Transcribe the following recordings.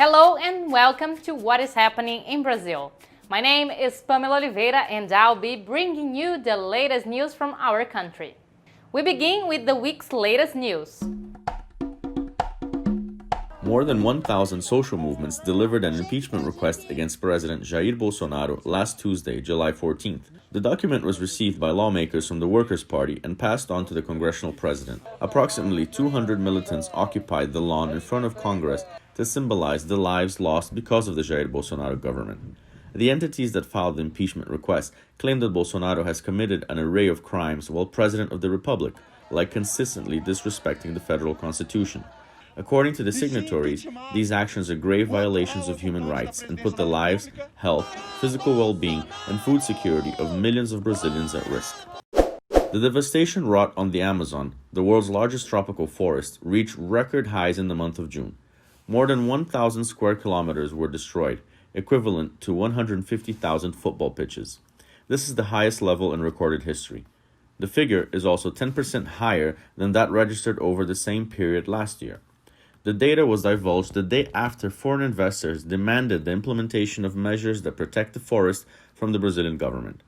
Hello and welcome to What is Happening in Brazil. My name is Pamela Oliveira and I'll be bringing you the latest news from our country. We begin with the week's latest news. More than 1,000 social movements delivered an impeachment request against President Jair Bolsonaro last Tuesday, July 14th. The document was received by lawmakers from the Workers' Party and passed on to the congressional president. Approximately 200 militants occupied the lawn in front of Congress to symbolize the lives lost because of the Jair Bolsonaro government. The entities that filed the impeachment request claim that Bolsonaro has committed an array of crimes while president of the republic, like consistently disrespecting the federal constitution. According to the signatories, these actions are grave violations of human rights and put the lives, health, physical well-being, and food security of millions of Brazilians at risk. The devastation wrought on the Amazon, the world's largest tropical forest, reached record highs in the month of June. More than 1,000 square kilometers were destroyed, equivalent to 150,000 football pitches. This is the highest level in recorded history. The figure is also 10% higher than that registered over the same period last year. The data was divulged the day after foreign investors demanded the implementation of measures that protect the forest from the Brazilian government.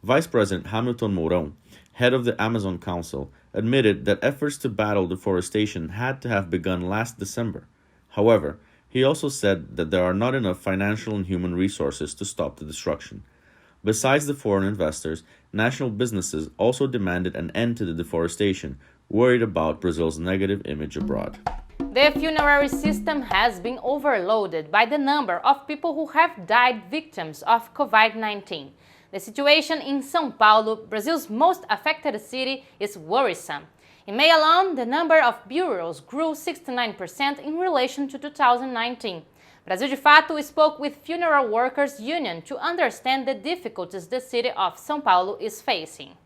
Vice President Hamilton Mourão, head of the Amazon Council, admitted that efforts to battle deforestation had to have begun last December. However, he also said that there are not enough financial and human resources to stop the destruction. Besides the foreign investors, national businesses also demanded an end to the deforestation, worried about Brazil's negative image abroad. The funerary system has been overloaded by the number of people who have died victims of COVID-19. The situation in São Paulo, Brazil's most affected city, is worrisome. In May alone, the number of burials grew 69% in relation to 2019. Brasil de Fato spoke with Funeral Workers Union to understand the difficulties the city of São Paulo is facing.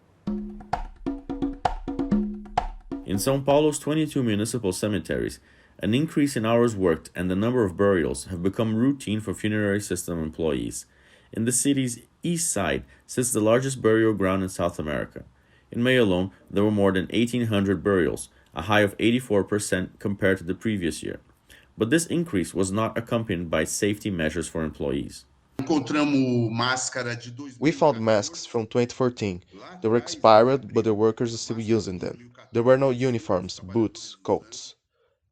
In São Paulo's 22 municipal cemeteries, an increase in hours worked and the number of burials have become routine for funerary system employees. In the city's east side sits the largest burial ground in South America. In May alone, there were more than 1,800 burials, a high of 84% compared to the previous year. But this increase was not accompanied by safety measures for employees. We found masks from 2014. They were expired, but the workers are still using them. There were no uniforms, boots, coats.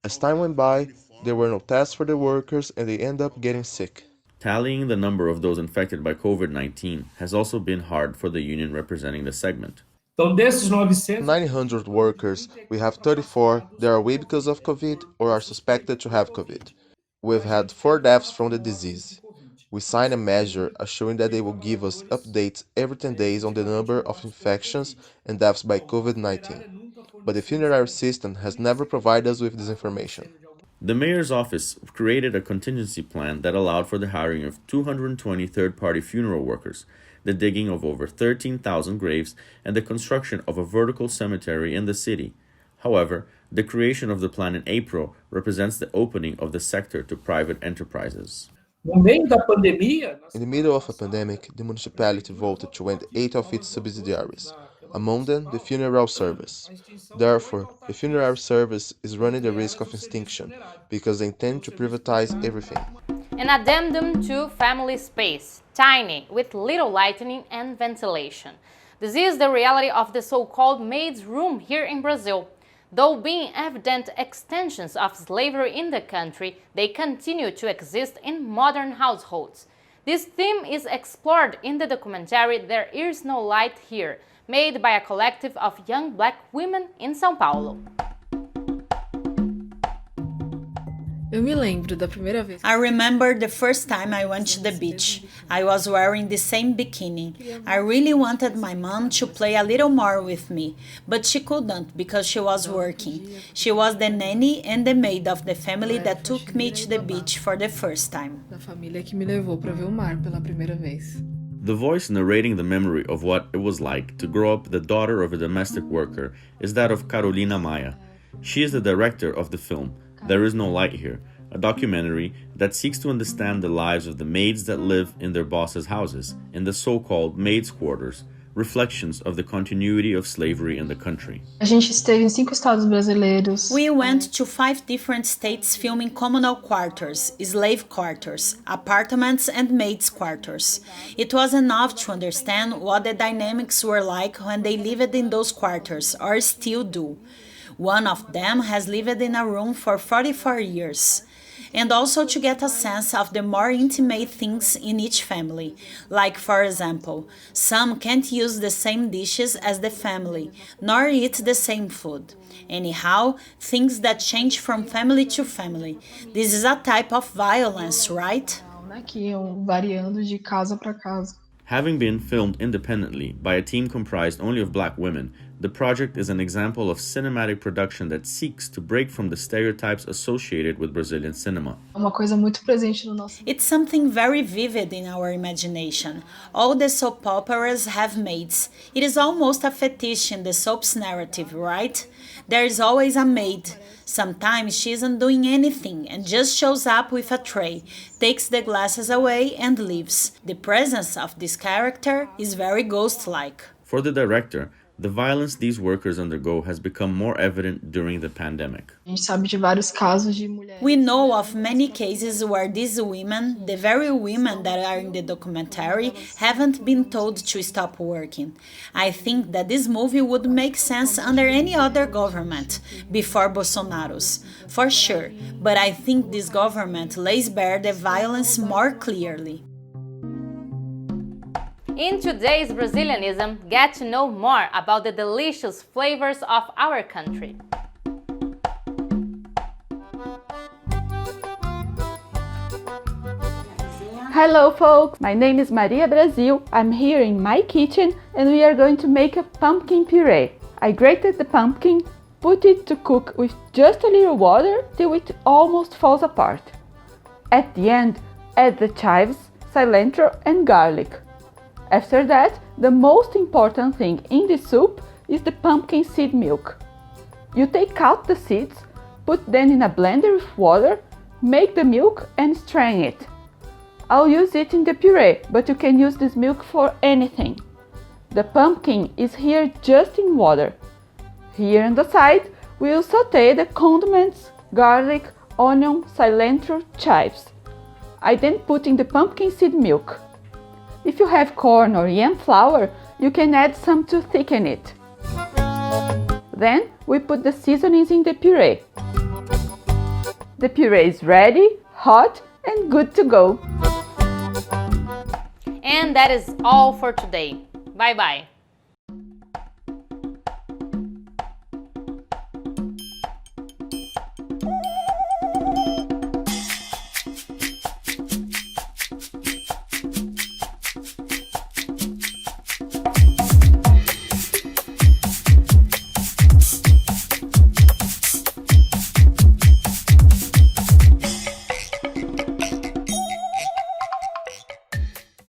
As time went by, there were no tests for the workers and they end up getting sick. Tallying the number of those infected by COVID-19 has also been hard for the union representing the segment. 900 workers, we have 34 that are away because of COVID or are suspected to have COVID. We've had 4 deaths from the disease. We signed a measure assuring that they will give us updates every 10 days on the number of infections and deaths by COVID-19. But the funerary system has never provided us with this information. The mayor's office created a contingency plan that allowed for the hiring of 220 third-party funeral workers, the digging of over 13,000 graves, and the construction of a vertical cemetery in the city. However, the creation of the plan in April represents the opening of the sector to private enterprises. In the middle of a pandemic, the municipality voted to end 8 of its subsidiaries, among them the funeral service. Therefore, the funeral service is running the risk of extinction because they intend to privatize everything. An addendum to family space, tiny, with little lighting and ventilation. This is the reality of the so-called maid's room here in Brazil. Though being evident extensions of slavery in the country, they continue to exist in modern households. This theme is explored in the documentary There Is No Light Here, made by a collective of young black women in São Paulo. I remember the first time I went to the beach. I was wearing the same bikini. I really wanted my mom to play a little more with me, but she couldn't because she was working. She was the nanny and the maid of the family that took me to the beach for the first time. The voice narrating the memory of what it was like to grow up the daughter of a domestic worker is that of KAROLINE MAIA. She is the director of the film There Is No Light Here, a documentary that seeks to understand the lives of the maids that live in their bosses' houses, in the so-called maids' quarters, reflections of the continuity of slavery in the country. A gente esteve em 5 estados brasileiros. We went to 5 different states filming communal quarters, slave quarters, apartments and maids' quarters. It was enough to understand what the dynamics were like when they lived in those quarters, or still do. One of them has lived in a room for 44 years. And also to get a sense of the more intimate things in each family. Like, for example, some can't use the same dishes as the family, nor eat the same food. Anyhow, things that change from family to family. This is a type of violence, right? Que iam variando de casa para casa. Having been filmed independently by a team comprised only of black women, the project is an example of cinematic production that seeks to break from the stereotypes associated with Brazilian cinema. Uma coisa muito presente no nosso. It's something very vivid in our imagination. All the soap operas have maids. It is almost a fetish in the soap's narrative, right? There is always a maid. Sometimes she isn't doing anything and just shows up with a tray, takes the glasses away and leaves. The presence of this character is very ghost-like. For the director, the violence these workers undergo has become more evident during the pandemic. A gente sabe de vários casos de mulheres. We know of many cases where these women, the very women that are in the documentary, haven't been told to stop working. I think that this movie would make sense under any other government, before Bolsonaro's, for sure, but I think this government lays bare the violence more clearly. In today's Brazilianism, get to know more about the delicious flavors of our country. Hello folks, my name is Maria Brasil. I'm here in my kitchen and we are going to make a pumpkin puree. I grated the pumpkin, put it to cook with just a little water till it almost falls apart. At the end, add the chives, cilantro and garlic. After that, the most important thing in the soup is the pumpkin seed milk. You take out the seeds, put them in a blender with water, make the milk and strain it. I'll use it in the puree, but you can use this milk for anything. The pumpkin is here just in water. Here on the side, we'll saute the condiments, garlic, onion, cilantro, chives. I then put in the pumpkin seed milk. If you have corn or yam flour, you can add some to thicken it. Then we put the seasonings in the puree. The puree is ready, hot and good to go. And that is all for today. Bye bye.